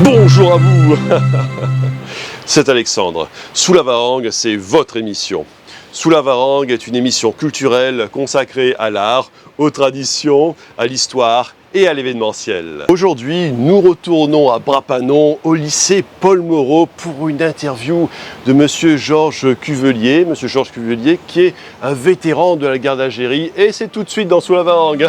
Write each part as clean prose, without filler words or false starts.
Bonjour à vous. C'est Alexandre. Sous la Varangue, c'est votre émission. Sous la Varangue est une émission culturelle consacrée à l'art, aux traditions, à l'histoire et à l'événementiel. Aujourd'hui, nous retournons à Brapanon, au lycée Paul Moreau, pour une interview de Monsieur Georges Cuvelier. Monsieur Georges Cuvelier qui est un vétéran de la guerre d'Algérie, et c'est tout de suite dans Sous la Varangue.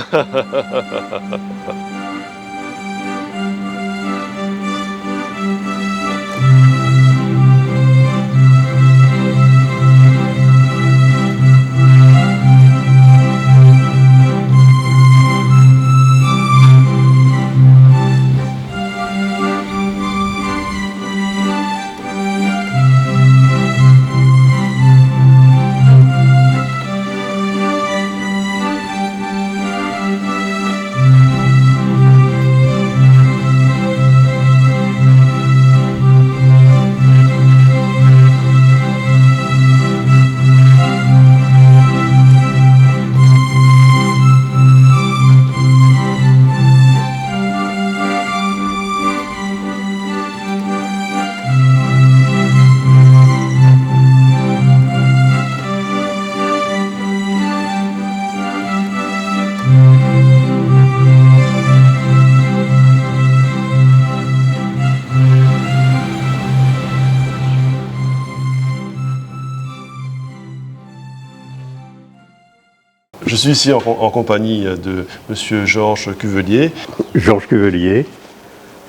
Je suis ici en compagnie de Monsieur Georges Cuvelier. Georges Cuvelier,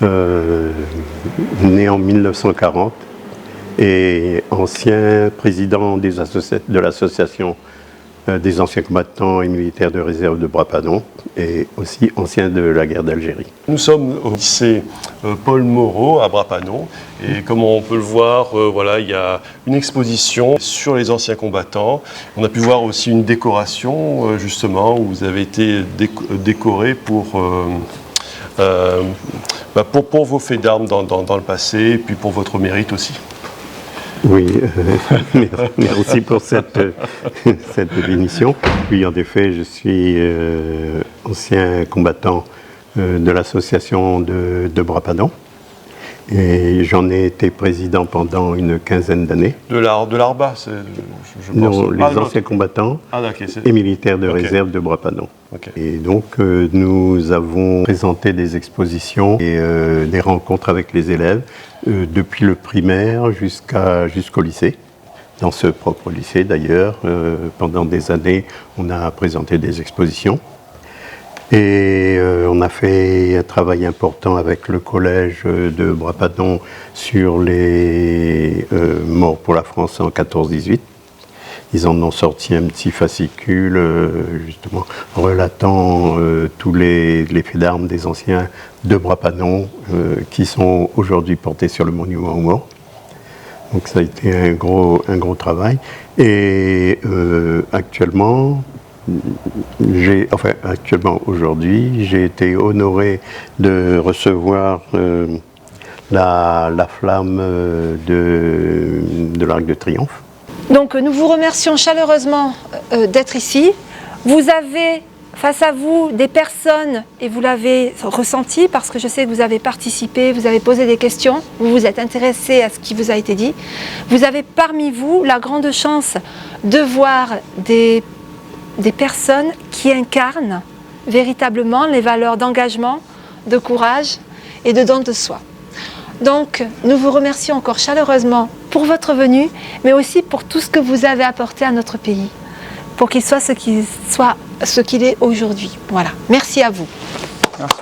né en 1940 et ancien président de l'association des anciens combattants et militaires de réserve de Brapanon et aussi ancien de la guerre d'Algérie. Nous sommes au lycée Paul Moreau à Brapanon, et comme on peut le voir, voilà, il y a une exposition sur les anciens combattants. On a pu voir aussi une décoration justement où vous avez été décoré pour vos faits d'armes dans le passé, et puis pour votre mérite aussi. Oui, merci pour cette émission. Oui, en effet, je suis ancien combattant de l'association de Brapanon. Et j'en ai été président pendant une quinzaine d'années. De l'ARBA, je pense. Non, les anciens combattants et militaires de réserve de Brapanon. Okay. Et donc, nous avons présenté des expositions et des rencontres avec les élèves, depuis le primaire jusqu'au lycée. Dans ce propre lycée, d'ailleurs, pendant des années, on a présenté des expositions. Et on a fait un travail important avec le collège de Brapanon sur les morts pour la France en 14-18. Ils en ont sorti un petit fascicule, justement, relatant tous les faits d'armes des anciens de Brapanon qui sont aujourd'hui portés sur le monument aux morts. Donc ça a été un gros travail. Et actuellement, aujourd'hui, j'ai été honoré de recevoir la flamme de l'Arc de Triomphe. Donc nous vous remercions chaleureusement d'être ici. Vous avez face à vous des personnes, et vous l'avez ressenti parce que je sais que vous avez participé, vous avez posé des questions, vous vous êtes intéressé à ce qui vous a été dit. Vous avez parmi vous la grande chance de voir des personnes qui incarnent véritablement les valeurs d'engagement, de courage et de don de soi. Donc, nous vous remercions encore chaleureusement pour votre venue, mais aussi pour tout ce que vous avez apporté à notre pays, pour qu'il soit ce qu'il est aujourd'hui. Voilà. Merci à vous. Merci.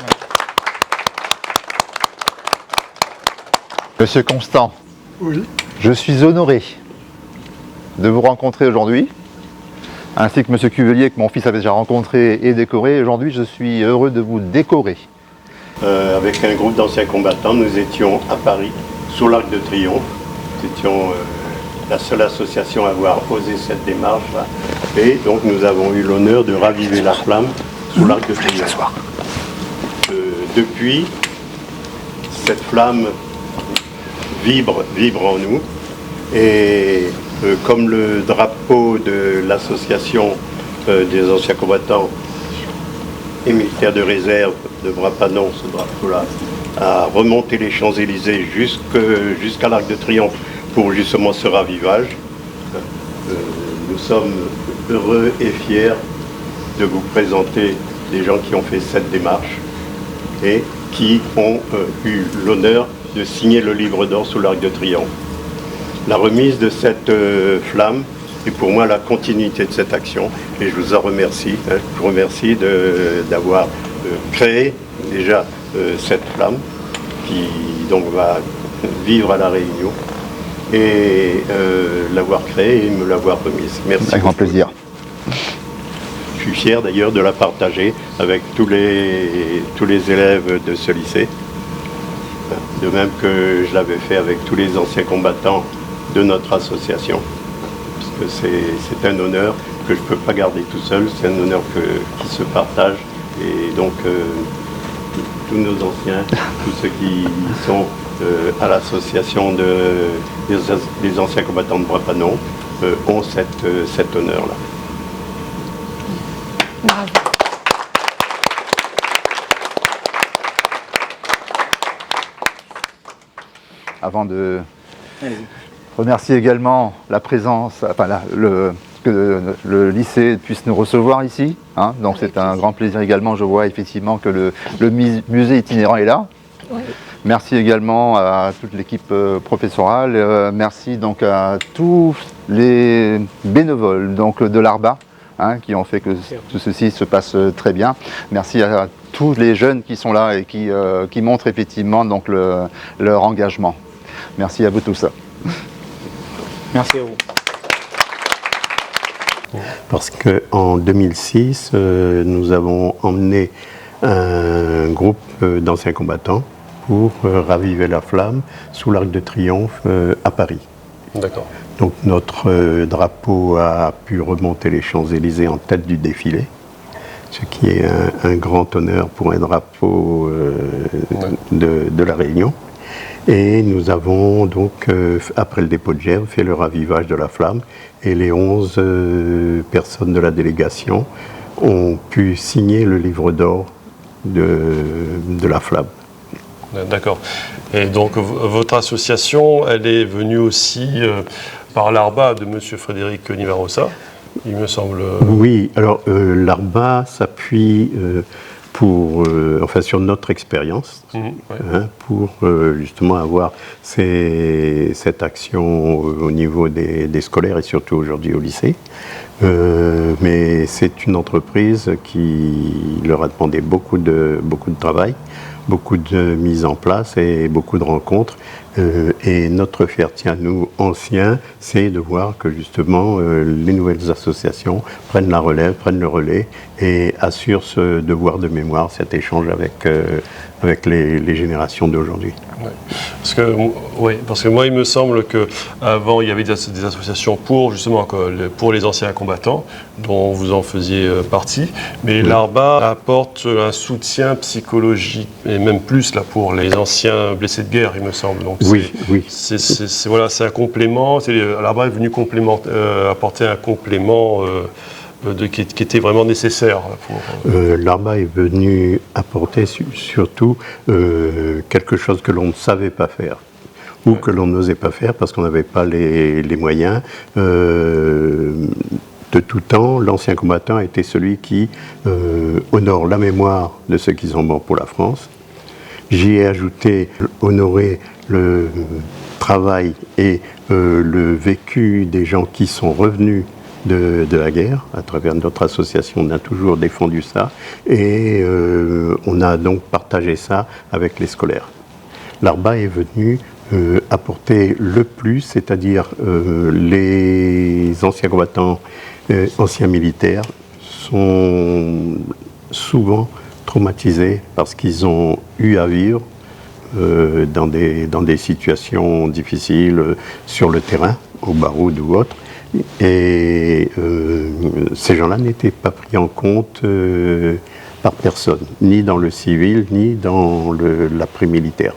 Monsieur Constant, oui. Je suis honoré de vous rencontrer aujourd'hui, ainsi que Monsieur Cuvelier, que mon fils avait déjà rencontré et décoré. Aujourd'hui, je suis heureux de vous décorer. Avec un groupe d'anciens combattants, nous étions à Paris, sous l'Arc de Triomphe. Nous étions la seule association à avoir osé cette démarche-là. Et donc nous avons eu l'honneur de raviver la flamme sous l'Arc de Triomphe. Depuis, cette flamme vibre en nous. Et comme le drapeau de l'association des anciens combattants et militaires de réserve de Brapanon, ce drapeau-là, à remonter les Champs-Élysées jusqu'à l'Arc de Triomphe pour justement ce ravivage. Nous sommes heureux et fiers de vous présenter des gens qui ont fait cette démarche et qui ont eu l'honneur de signer le livre d'or sous l'Arc de Triomphe. La remise de cette flamme est pour moi la continuité de cette action et je vous en remercie. Je vous remercie d'avoir créé déjà cette flamme qui donc va vivre à La Réunion et l'avoir créée et me l'avoir remise. Merci. Avec grand plaisir. Je suis fier d'ailleurs de la partager avec tous les élèves de ce lycée, de même que je l'avais fait avec tous les anciens combattants de notre association, parce que c'est un honneur que je ne peux pas garder tout seul, c'est un honneur qui se partage, et donc tous nos anciens, tous ceux qui sont à l'association des anciens combattants de Brappanon ont cet honneur-là. Bravo. Avant de remercier également la présence, que le lycée puisse nous recevoir ici. Hein, donc c'est un grand plaisir également. Je vois effectivement que le musée itinérant est là. Oui. Merci également à toute l'équipe professorale. Merci donc à tous les bénévoles donc, de l'ARBA. Hein, qui ont fait que tout ceci se passe très bien. Merci à tous les jeunes qui sont là et qui montrent effectivement donc leur engagement. Merci à vous tous. Merci à vous. Parce qu'en 2006, nous avons emmené un groupe d'anciens combattants pour raviver la flamme sous l'Arc de Triomphe à Paris. D'accord. Donc notre drapeau a pu remonter les Champs-Élysées en tête du défilé, ce qui est un grand honneur pour un drapeau de La Réunion. Et nous avons donc, après le dépôt de gerbe, fait le ravivage de la flamme et les 11 personnes de la délégation ont pu signer le livre d'or de la flamme. D'accord. Et donc votre association, elle est venue aussi par l'ARBA de M. Frédéric Nivarosa, il me semble. Oui, alors l'ARBA s'appuie sur notre expérience, pour justement avoir cette action au niveau des scolaires et surtout aujourd'hui au lycée. Mais c'est une entreprise qui leur a demandé beaucoup de travail, beaucoup de mise en place et beaucoup de rencontres. Et notre fierté à nous, anciens, c'est de voir que justement les nouvelles associations prennent la relève, prennent le relais et assurent ce devoir de mémoire, cet échange avec les générations d'aujourd'hui. Ouais. Parce que moi, il me semble qu'avant, il y avait des associations pour les anciens combattants, dont vous en faisiez partie, mais l'ARBA apporte un soutien psychologique, et même plus là, pour les anciens blessés de guerre, il me semble. Donc, oui. C'est un complément, l'ARBA est venu apporter un complément qui était vraiment nécessaire. L'ARBA est venu apporter surtout quelque chose que l'on ne savait pas faire ou que l'on n'osait pas faire parce qu'on n'avait pas les moyens. De tout temps, l'ancien combattant a été celui qui honore la mémoire de ceux qui sont morts pour la France. J'y ai ajouté honorer le travail et le vécu des gens qui sont revenus de la guerre. À travers notre association, on a toujours défendu ça et on a donc partagé ça avec les scolaires. L'ARBA est venu apporter le plus, c'est-à-dire les anciens combattants, anciens militaires sont souvent traumatisés parce qu'ils ont eu à vivre dans des situations difficiles sur le terrain, au Baroud ou autre. Et ces gens-là n'étaient pas pris en compte par personne, ni dans le civil, ni dans l'après-militaire.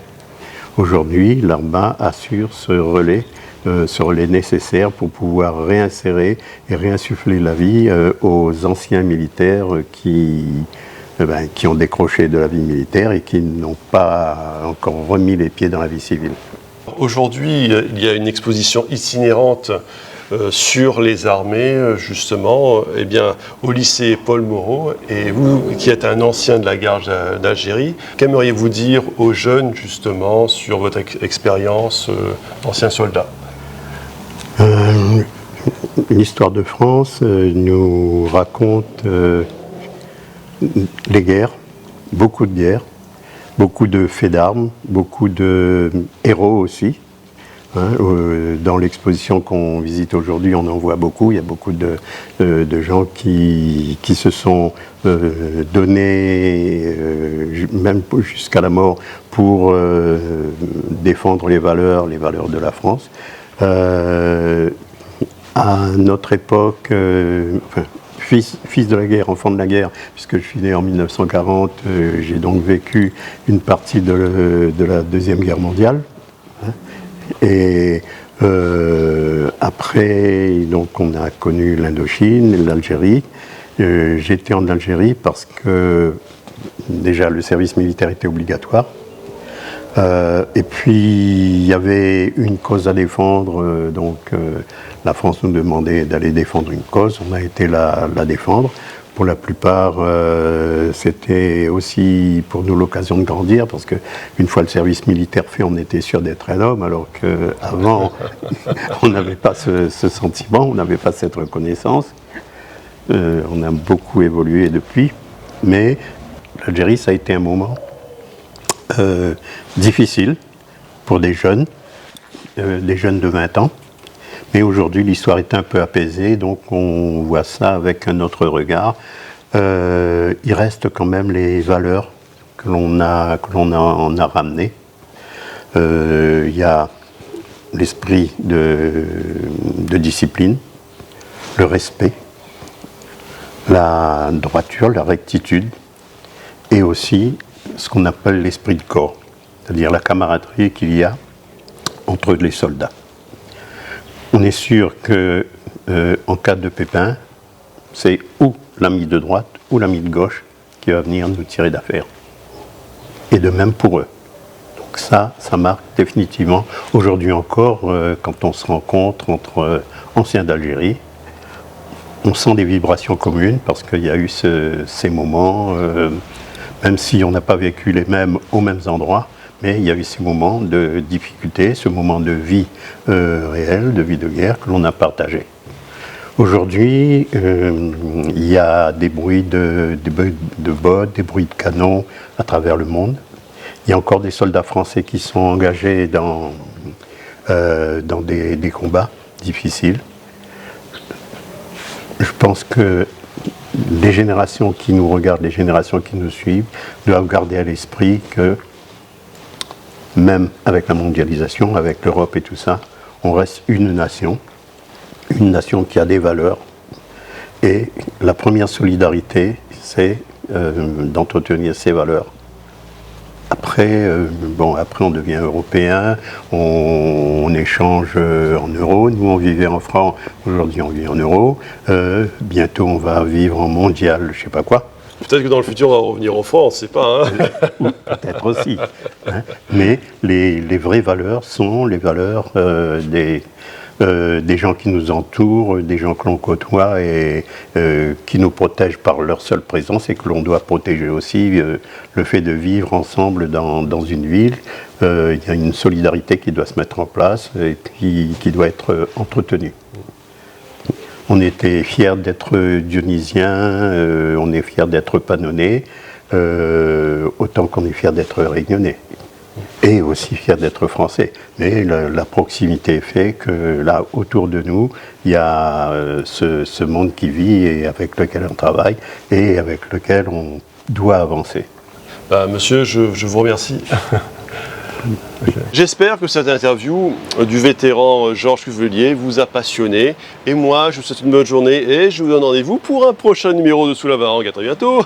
Aujourd'hui, l'ARBA assure ce relais nécessaire pour pouvoir réinsérer et réinsuffler la vie aux anciens militaires qui qui ont décroché de la vie militaire et qui n'ont pas encore remis les pieds dans la vie civile. Aujourd'hui, il y a une exposition itinérante sur les armées, justement, au lycée Paul Moreau. Et vous, qui êtes un ancien de la guerre d'Algérie, qu'aimeriez-vous dire aux jeunes, justement, sur votre expérience d'ancien soldat? L'histoire de France nous raconte les guerres, beaucoup de faits d'armes, beaucoup de héros aussi. Dans l'exposition qu'on visite aujourd'hui, on en voit beaucoup. Il y a beaucoup de gens qui se sont donnés, même jusqu'à la mort, pour défendre les valeurs de la France. À notre époque, fils de la guerre, enfant de la guerre, puisque je suis né en 1940, j'ai donc vécu une partie de la Deuxième Guerre mondiale. Et après, donc, on a connu l'Indochine, l'Algérie. J'étais en Algérie parce que déjà le service militaire était obligatoire. Et puis il y avait une cause à défendre, la France nous demandait d'aller défendre une cause, on a été la défendre. Pour la plupart, c'était aussi pour nous l'occasion de grandir, parce qu'une fois le service militaire fait, on était sûr d'être un homme, alors qu'avant, on n'avait pas ce sentiment, on n'avait pas cette reconnaissance. On a beaucoup évolué depuis, mais l'Algérie, ça a été un moment difficile pour des jeunes de 20 ans. Mais aujourd'hui, l'histoire est un peu apaisée, donc on voit ça avec un autre regard. Il reste quand même les valeurs que l'on a ramenées. Il y a l'esprit de discipline, le respect, la droiture, la rectitude, et aussi ce qu'on appelle l'esprit de corps, c'est-à-dire la camaraderie qu'il y a entre les soldats. On est sûr qu'en cas de pépin, c'est ou l'ami de droite ou l'ami de gauche qui va venir nous tirer d'affaire. Et de même pour eux. Donc ça marque définitivement. Aujourd'hui encore, quand on se rencontre entre anciens d'Algérie, on sent des vibrations communes parce qu'il y a eu ces moments, même si on n'a pas vécu les mêmes aux mêmes endroits, mais il y a eu ces moments de difficulté, ce moment de vie réelle, de vie de guerre que l'on a partagé. Aujourd'hui, il y a des bruits de bottes, des bruits de canons à travers le monde. Il y a encore des soldats français qui sont engagés dans des combats difficiles. Je pense que les générations qui nous regardent, les générations qui nous suivent, doivent garder à l'esprit que même avec la mondialisation, avec l'Europe et tout ça, on reste une nation qui a des valeurs. Et la première solidarité, c'est d'entretenir ces valeurs. Après, on devient européen, on échange en euros. Nous, on vivait en francs, aujourd'hui on vit en euros. Bientôt, on va vivre en mondial, je sais pas quoi. Peut-être que dans le futur, on va revenir en France, c'est pas. Peut-être aussi. Mais les vraies valeurs sont les valeurs des gens qui nous entourent, des gens que l'on côtoie et qui nous protègent par leur seule présence et que l'on doit protéger aussi le fait de vivre ensemble dans une ville. Il y a une solidarité qui doit se mettre en place et qui doit être entretenue. On était fiers d'être dionysiens, on est fiers d'être pannonais, autant qu'on est fiers d'être réunionnais. Et aussi fiers d'être français. Mais la proximité fait que là, autour de nous, il y a ce monde qui vit et avec lequel on travaille et avec lequel on doit avancer. Monsieur, je vous remercie. J'espère que cette interview du vétéran Georges Cuvelier vous a passionné. Et moi, je vous souhaite une bonne journée et je vous donne rendez-vous pour un prochain numéro de Sous la Varangue. À très bientôt.